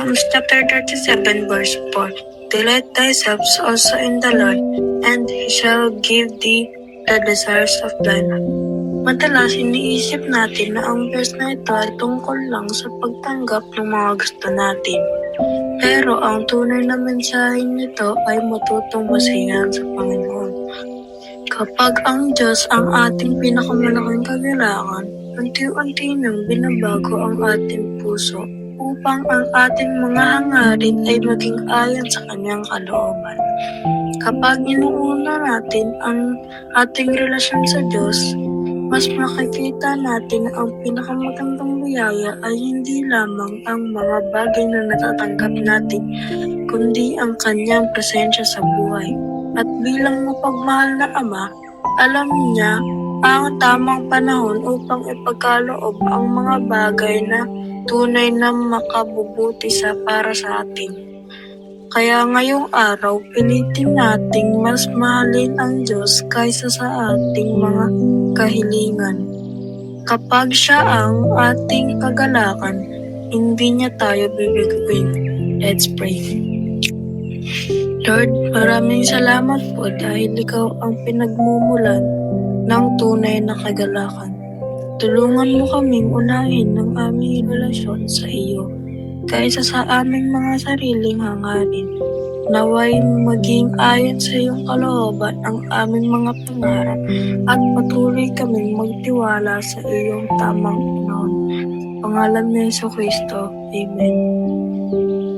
Psalms chapter 37 verse 4. Delight thyself also in the Lord, and He shall give thee the desires of thine heart. Madalas iniisip natin na ang verse na ito ay tungkol lang sa pagtanggap ng mga gusto natin. Pero ang tunay na mensahe nito ay matutong basehan sa Panginoon. Kapag ang Diyos ang ating pinakamalaking kagalakan, unti-unti nang binabago ang ating puso upang ang ating mga hangarin ay maging ayon sa Kanyang kalooban. Kapag inuuna natin ang ating relasyon sa Diyos, mas makikita natin na ang pinakamagandang biyaya ay hindi lamang ang mga bagay na natatanggap natin, kundi ang Kanyang presensya sa buhay. At bilang mapagmahal na Ama, alam niya ang tamang panahon upang ipagkaloob ang mga bagay na tunay na makabubuti para sa atin. Kaya ngayong araw, pilitin nating mas mahalin ang Diyos kaysa sa ating mga kahilingan. Kapag Siya ang ating kagalakan, hindi niya tayo bibiguin. Let's pray. Lord, maraming salamat po dahil Ikaw ang pinagmumulan ng tunay na kagalakan. Tulungan mo kaming unahin ng aming relasyon sa iyo kaysa sa aming mga sariling hangarin. Naway maging ayon sa iyong kalooban ang aming mga pangarap at patuloy kaming magtiwala sa iyong tamang panahon. Pangalan ni Jesucristo. Amen.